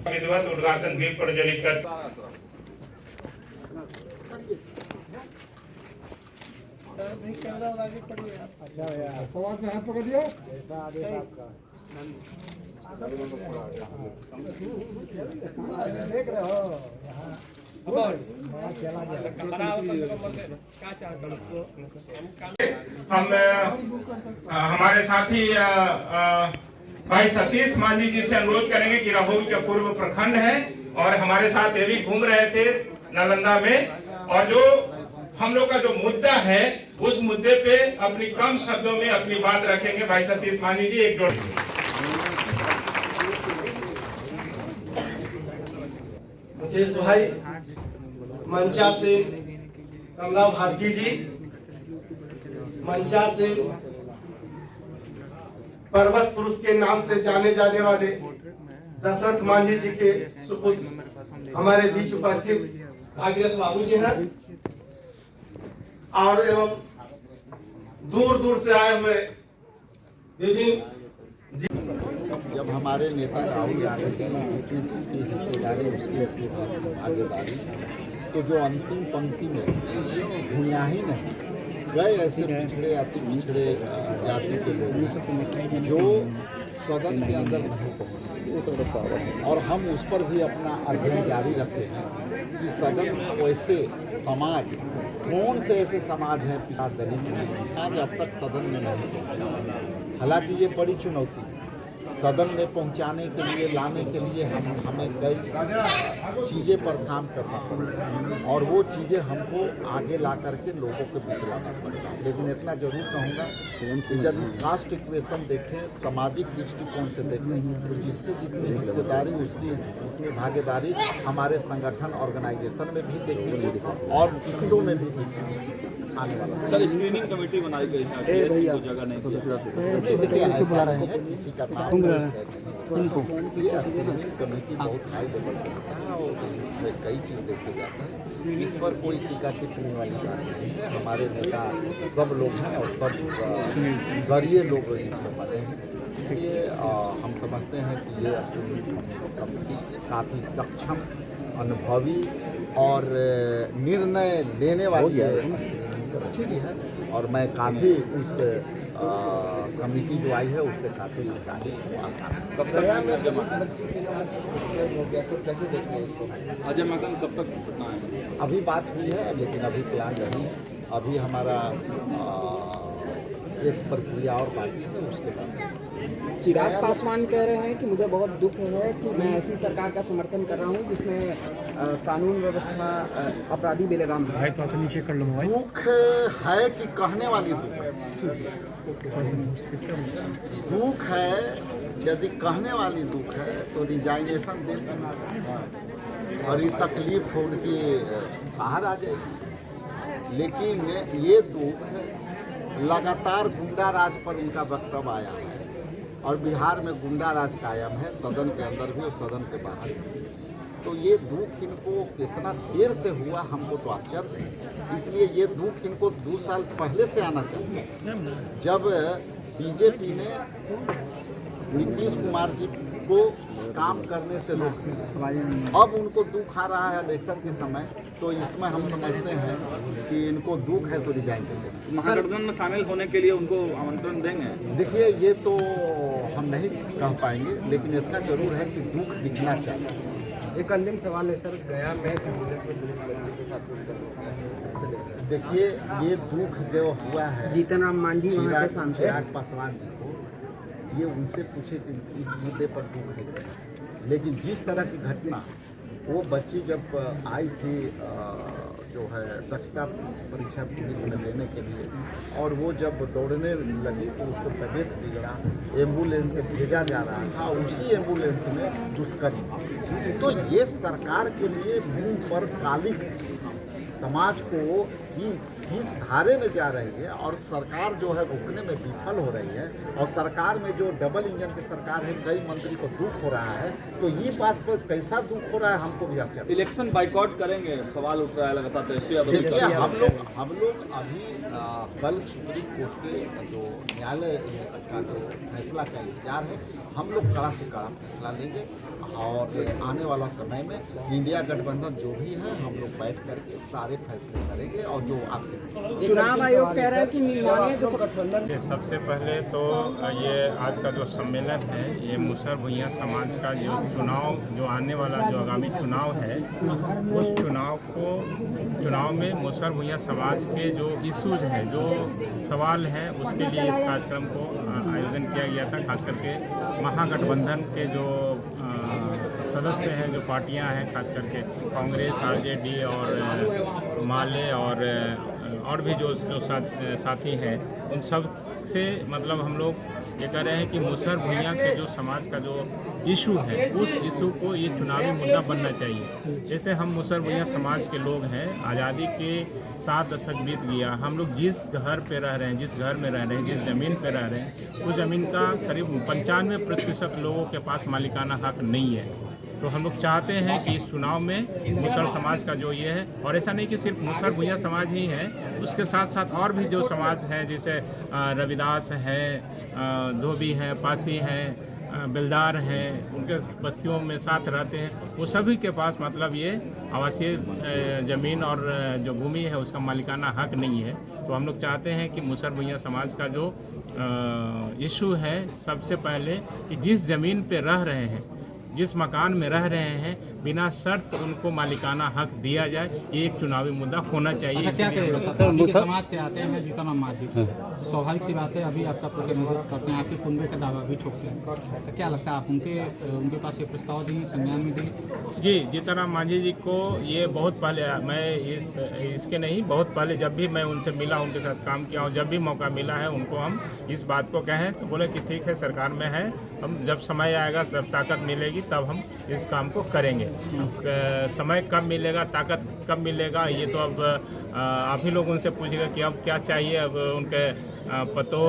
विधिवत उद्घाटन दीप प्रज्वलित कर समाज में हाथ पकड़ दिया देख रहे हो हम हमारे साथी भाई सतीश मांझी जी से अनुरोध करेंगे कि रहोई के पूर्व प्रखंड है और हमारे साथ ये भी घूम रहे थे नालंदा में, और जो हम लोग का जो मुद्दा है उस मुद्दे पे अपनी कम शब्दों में अपनी बात रखेंगे। भाई सतीश मांझी जी एक जोड़ मुकेश भाई, मंचा से कमला भारती जी, मंचा से पर्वत पुरुष के नाम से जाने जाने वाले दशरथ मांझी जी के सुपुत्र हमारे बीच उपस्थित भागीरथ बाबू जी हैं, और एवं दूर दूर से आए हुए विभिन्न जब हमारे नेता राहुल गांधी जी जिसकी हिस्सेदारी उसकी अपनी भागीदारी, तो जो अंतिम पंक्ति में भूया ही नहीं गए ऐसे पिछड़े अति पिछड़े जाति के लोग जो सदन के अंदर नहीं पहुँचे, और हम उस पर भी अपना अध्ययन जारी रखते हैं कि सदन में वैसे समाज कौन से ऐसे समाज हैं दलित आज अब तक सदन में नहीं पहुँचे। हालांकि ये बड़ी चुनौती सदन में पहुंचाने के लिए लाने के लिए हमें कई चीज़ें पर काम करना पड़ेगा, और वो चीज़ें हमको आगे ला करके लोगों के बीच लाना पड़ेगा। लेकिन इतना जरूर कहूँगा कि जब इस कास्ट इक्वेशन देखें, सामाजिक दृष्टिकोण से देखें, तो जिसकी जितनी हिस्सेदारी उसकी उतनी भागीदारी हमारे संगठन ऑर्गेनाइजेशन में भी देखेंगे और टिकटों में भी आने वाला। सर, स्क्रीनिंग कमेटी बनाई गई है, जगह नहीं देखिए ऐसा नहीं है किसी का नाम कमेटी बहुत हाई लेवल पे होता है और इसमें कई चीज़ देखे जाते हैं। इस पर कोई टीका टिप्पणी वाली बात नहीं है। हमारे नेता सब लोग हैं और सब जरिए लोग इसमें बने हैं, इसलिए हम समझते हैं कि ये कमेटी काफ़ी सक्षम, अनुभवी और निर्णय लेने वाली है, और मैं काफ़ी उस कमेटी जो आई है उससे काफ़ी उत्साहित हूँ। अजय माकन कब तक पटना है? अभी बात हुई है लेकिन अभी प्लान नहीं है। अभी हमारा एक प्रक्रिया और बाकी है, उसके बाद चिराग पासवान कह रहे हैं कि मुझे बहुत दुख है कि मैं ऐसी सरकार का समर्थन कर रहा हूं जिसमें कानून व्यवस्था अपराधी बेलगाम है। तो नीचे कर लो मोबाइल। दुख है कि कहने वाली दुख है, यदि कहने वाली दुख है तो रिजाइनेशन दे देना और ये तकलीफ हो उनकी बाहर आ जाएगी। लेकिन ये दुख लगातार गुंडा राज पर उनका वक्तव्य आया है और बिहार में गुंडा राज कायम है, सदन के अंदर भी और सदन के बाहर भी। तो ये दुख इनको कितना देर से हुआ हमको तो आश्चर्य है। इसलिए ये दुख इनको 2 साल पहले से आना चाहिए, जब बीजेपी ने नीतीश कुमार जी को काम करने से रोक दिया। अब उनको दुख आ रहा है इलेक्शन के समय, तो इसमें हम समझते हैं कि इनको दुख है तो रिजाइन कर देंगे। महागठबंधन में शामिल होने के लिए उनको आमंत्रण देंगे? देखिए ये तो हम नहीं कह पाएंगे, लेकिन इतना जरूर है कि दुख दिखना चाहिए। एक अंतिम सवाल है सर, गया में देखिए ये दुख जो हुआ है जीतन राम मांझी वहाँ के सांसद चिराग पासवान जी को, ये उनसे पूछे कि इस मुद्दे पर दुख है। लेकिन जिस तरह की घटना, वो बच्ची जब आई थी जो है दक्षता परीक्षा पुलिस में देने के लिए, और वो जब दौड़ने लगी तो उसको तबीयत बिगड़ा, एम्बुलेंस से भेजा जा रहा था, उसी एम्बुलेंस में दुष्कर्म। तो ये सरकार के लिए मुंह पर कालिक, समाज को ही जिस धारे में जा रही है और सरकार जो है रोकने में विफल हो रही है, और सरकार में जो डबल इंजन की सरकार है, कई मंत्री को दुख हो रहा है, तो ये बात पर कैसा दुख हो रहा है हमको भी आश्चर्य। इलेक्शन बाइकॉट करेंगे, सवाल उठ रहा है लगातार। देखिए हम लोग अभी कल सुप्रीम कोर्ट के जो न्यायालय का जो फैसला का इंतजार है, हम लोग कड़ा से कड़ा फैसला लेंगे और आने वाला समय में इंडिया गठबंधन जो भी है हम लोग बैठ करके सारे फैसले करेंगे। और जो आपके चुनाव आयोग कह रहा है कि 99 गठबंधन। सबसे पहले तो ये आज का जो सम्मेलन है, ये मुसहर भुइयां समाज का जो चुनाव, जो आने वाला जो आगामी चुनाव है, उस चुनाव में मुसहर भुइयां समाज के जो इश्यूज हैं, जो सवाल हैं, उसके लिए इस कार्यक्रम को आयोजन किया गया था। खास करके महागठबंधन के जो सदस्य हैं, जो पार्टियां हैं, खास करके कांग्रेस, आरजेडी और माले और भी जो साथी हैं, उन सब से मतलब हम लोग ये कह रहे हैं कि मुसहर भुइयां के जो समाज का जो इशू है, उस इशू को ये चुनावी मुद्दा बनना चाहिए। जैसे हम मुसहर भुइयां समाज के लोग हैं, आज़ादी के 7 दशक बीत गया, हम लोग जिस घर पे रह रहे हैं, जिस घर में रह रहे हैं, जिस ज़मीन पे रह रहे हैं, उस ज़मीन का करीब 95% लोगों के पास मालिकाना हक नहीं है। तो हम लोग चाहते हैं कि इस चुनाव में मुसहर समाज का जो ये है, और ऐसा नहीं कि सिर्फ मुसहर भुइयां समाज ही है, उसके साथ साथ और भी जो समाज हैं, जैसे रविदास हैं, धोबी हैं, पासी हैं, बिलदार हैं, उनके बस्तियों में साथ रहते हैं, वो सभी के पास मतलब ये आवासीय ज़मीन और जो भूमि है उसका मालिकाना हक नहीं है। तो हम लोग चाहते हैं कि मुसहर भुइयां समाज का जो इशू है, सबसे पहले कि जिस ज़मीन पे रह रहे हैं, जिस मकान में रह रहे हैं, बिना शर्त उनको मालिकाना हक दिया जाए, ये एक चुनावी मुद्दा होना चाहिए। अच्छा, क्या करेगा सर? उनके समाज से आते हैं जीतन राम मांझी, स्वाभाविक सी बात है, अभी आपका प्रतिनिधित्व करते हैं, आपके कुनबे का दावा भी ठोकते हैं, तो क्या लगता है आप उनके पास ये प्रस्ताव देंगे, संज्ञान में देंगे? जी, जीतन राम मांझी जी को ये बहुत पहले, मैं इसके नहीं, बहुत पहले जब भी मैं उनसे मिला, उनके साथ काम किया हूँ, जब भी मौका मिला है उनको हम इस बात को कहें तो बोले कि ठीक है, सरकार में है, हम जब समय आएगा, जब ताकत मिलेगी तब हम इस काम को करेंगे। समय कब मिलेगा, ताकत कब मिलेगा, ये तो अब आप ही लोग उनसे पूछिएगा कि अब क्या चाहिए। अब उनके पतो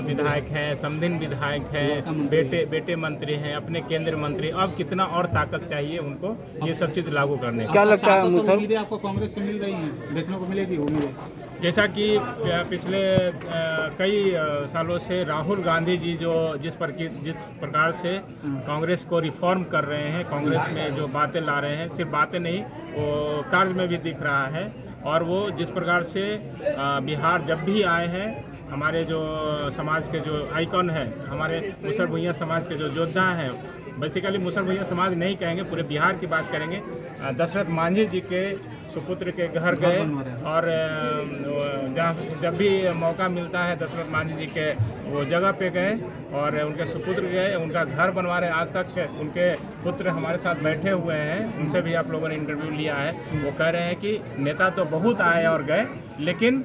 विधायक हैं, समधिन विधायक हैं, बेटे मंत्री हैं, अपने केंद्रीय मंत्री, अब कितना और ताकत चाहिए उनको ये सब चीज़ लागू करने का। क्या लगता है मुसहर आपको कांग्रेस से मिल रही हैं, देखने को मिलेगी उम्मीद? जैसा कि पिछले कई सालों से राहुल गांधी जी जो जिस प्रकार से कांग्रेस को रिफॉर्म कर रहे हैं, कांग्रेस में जो बातें ला रहे हैं, सिर्फ बातें नहीं, वो कार्य में भी दिख रहा है। और वो जिस प्रकार से बिहार जब भी आए हैं, हमारे जो समाज के जो आइकॉन है, हमारे मुसहर भुइयां समाज के जो योद्धा हैं, बेसिकली मुसहर भुइयां समाज नहीं कहेंगे, पूरे बिहार की बात करेंगे, दशरथ मांझी जी के सुपुत्र के घर गए, और जब भी मौका मिलता है दशरथ मांझी जी के वो जगह पे गए और उनके सुपुत्र गए, उनका घर बनवा रहे। आज तक उनके पुत्र हमारे साथ बैठे हुए हैं, उनसे भी आप लोगों ने इंटरव्यू लिया है। वो कह रहे हैं कि नेता तो बहुत आए और गए, लेकिन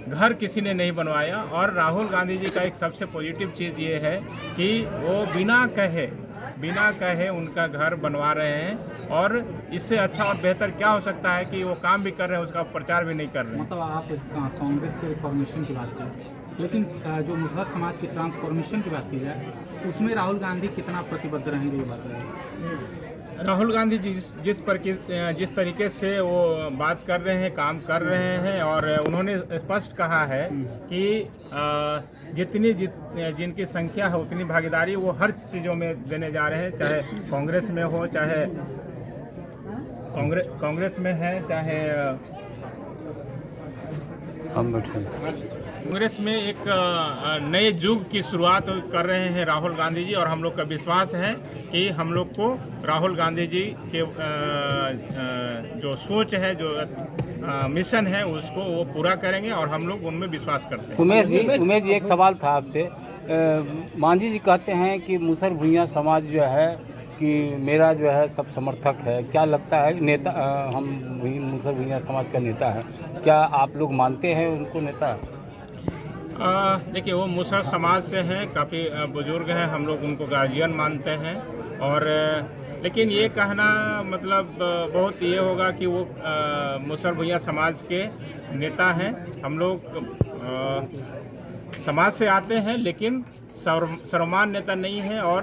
घर किसी ने नहीं बनवाया। और राहुल गांधी जी का एक सबसे पॉजिटिव चीज़ ये है कि वो बिना कहे उनका घर बनवा रहे हैं, और इससे अच्छा और बेहतर क्या हो सकता है कि वो काम भी कर रहे हैं, उसका प्रचार भी नहीं कर रहे हैं। मतलब आप कांग्रेस के रिफॉर्मेशन की बात करें, लेकिन जो मुसहर समाज की ट्रांसफॉर्मेशन की बात की जाए, उसमें राहुल गांधी कितना प्रतिबद्ध रहेंगे, ये बात है? राहुल गांधी जी जिस तरीके से वो बात कर रहे हैं, काम कर रहे हैं, और उन्होंने स्पष्ट कहा है कि जिनकी संख्या है उतनी भागीदारी वो हर चीज़ों में देने जा रहे हैं, चाहे कांग्रेस में हो, चाहे कांग्रेस में है, चाहे कांग्रेस में एक नए युग की शुरुआत कर रहे हैं राहुल गांधी जी। और हम लोग का विश्वास है कि हम लोग को राहुल गांधी जी के जो सोच है, जो मिशन है, उसको वो पूरा करेंगे, और हम लोग उनमें विश्वास करते हैं। उमेश जी एक सवाल था आपसे। मांझी जी कहते हैं कि मुसहर भुइयां समाज जो है कि मेरा जो है सब समर्थक है, क्या लगता है नेता, हम मुसहर भुइयां समाज का नेता है, क्या आप लोग मानते हैं उनको नेता? देखिए, वो मुसहर समाज से हैं, काफ़ी बुजुर्ग हैं, हम लोग उनको गार्जियन मानते हैं, और लेकिन ये कहना मतलब बहुत ये होगा कि वो मुसहर भुइयां समाज के नेता हैं। हम लोग समाज से आते हैं लेकिन सर्वमान्य नेता नहीं है। और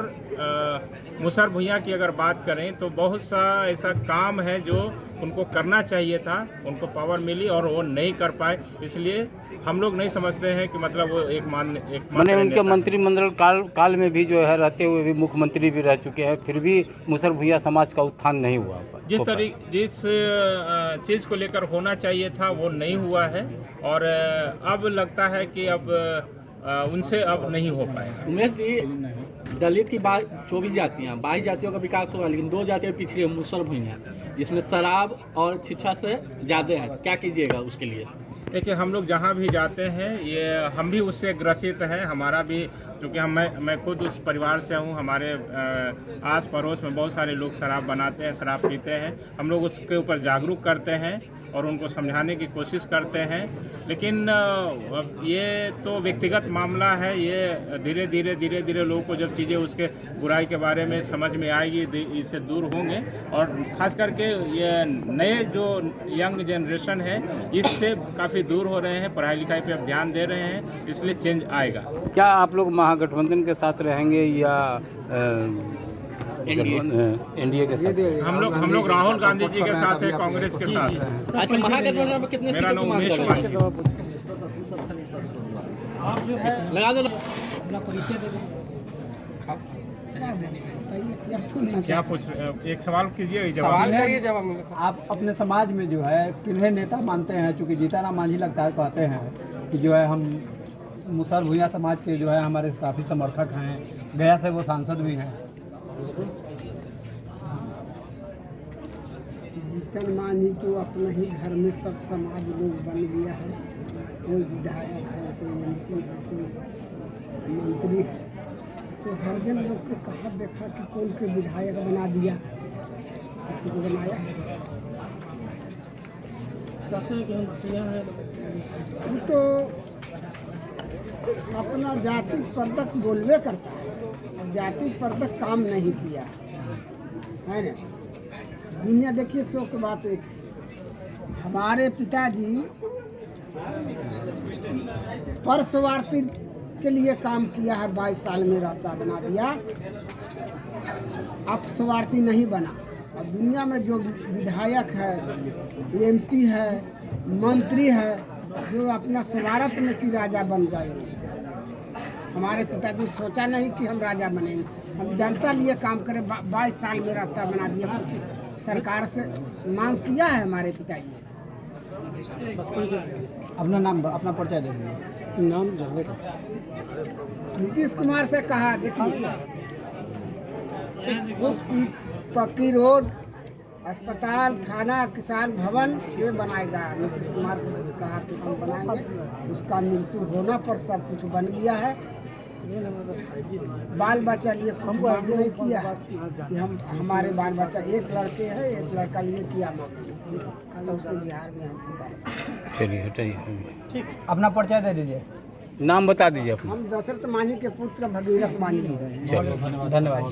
मुसहर भुइयां की अगर बात करें तो बहुत सा ऐसा काम है जो उनको करना चाहिए था, उनको पावर मिली और वो नहीं कर पाए, इसलिए हम लोग नहीं समझते हैं कि मतलब वो एक मैंने उनके मंत्रिमंडल काल में भी जो है रहते हुए भी मुख्यमंत्री भी रह चुके हैं, फिर भी मुसहर भुइयां समाज का उत्थान नहीं हुआ। जिस चीज़ को लेकर होना चाहिए था वो नहीं हुआ है और अब लगता है कि अब उनसे अब नहीं हो पाएगा। उमेश जी, दलित की 24 जातियाँ 22 जातियों का विकास हुआ, लेकिन 2 जातियाँ पिछड़ी है, मुसहर भुइयां, जिसमें शराब और शिक्षा से ज़्यादा है। क्या कीजिएगा उसके लिए? देखिए, हम लोग जहाँ भी जाते हैं ये हम भी उससे ग्रसित हैं। हमारा भी, क्योंकि मैं खुद उस परिवार से हूँ, हमारे आस पड़ोस में बहुत सारे लोग शराब बनाते हैं, शराब पीते हैं। हम लोग उसके ऊपर जागरूक करते हैं और उनको समझाने की कोशिश करते हैं, लेकिन ये तो व्यक्तिगत मामला है। ये धीरे धीरे लोगों को जब चीज़ें उसके बुराई के बारे में समझ में आएगी, इससे दूर होंगे। और खास करके ये नए जो यंग जनरेशन है इससे काफ़ी दूर हो रहे हैं, पढ़ाई लिखाई पे अब ध्यान दे रहे हैं, इसलिए चेंज आएगा। क्या आप लोग महागठबंधन के साथ रहेंगे या एनडीए के साथ? हम लोग राहुल गांधी जी के साथ है, कांग्रेस के साथ है। अच्छा, महागठबंधन में कितने मेरा नाम उमेश कुमार है। लगा दो। क्या पूछ रहे हैं? एक सवाल कीजिए, जवाब। आप अपने समाज में जो है किन्हें नेता मानते हैं? चूँकि जीतनराम मांझी लगता है कहते हैं कि जो है हम मुसहर भुइयां समाज के जो है हमारे काफ़ी समर्थक हैं, गया से वो सांसद भी हैं। जीतन मांझी तो अपने ही घर में सब समाज लोग बन गया है। कोई विधायक है, कोई एमपी है, कोई मंत्री है, तो हर जन लोग को कहा देखा कि कौन के विधायक बना दिया, किसी को बनाया है। वो तो अपना जाति परतक बोलवे करता है, जाति परतक काम नहीं किया है ना। दुनिया देखिए, सो की बात एक, हमारे पिताजी पर स्वार्थी के लिए काम किया है, 22 साल में रास्ता बना दिया। अब स्वार्थी नहीं बना। और दुनिया में जो विधायक है, एमपी है, मंत्री है, जो अपना स्वार्थ में कि राजा बन जाएंगे। हमारे पिताजी सोचा नहीं कि हम राजा बनेंगे, हम जनता लिए काम करें। 22 साल में रास्ता बना दिया, कुछ सरकार से मांग किया है हमारे पिताजी। अपना नाम, अपना परिचय दे दीजिए। नाम जानने का नीतीश कुमार से कहा, देखिए पक्की रोड, अस्पताल, थाना, किसान भवन ये बनाएगा। नीतीश कुमार को कहा कि हम बनाएंगे, उसका मृत्यु होना पर सब कुछ बन गया है। बाल बच्चा लिए कुछ मांग नहीं किया है कि हम हमारे बाल बच्चा, एक लड़के हैं, एक लड़का लिए किया मांग, सबसे बिहार में हमको। चलिए हटाइए, अपना परिचय दे दीजिए, नाम बता दीजिए अपना। हम दशरथ मांझी के पुत्र भगीरथ मांझी। चलिए, धन्यवाद।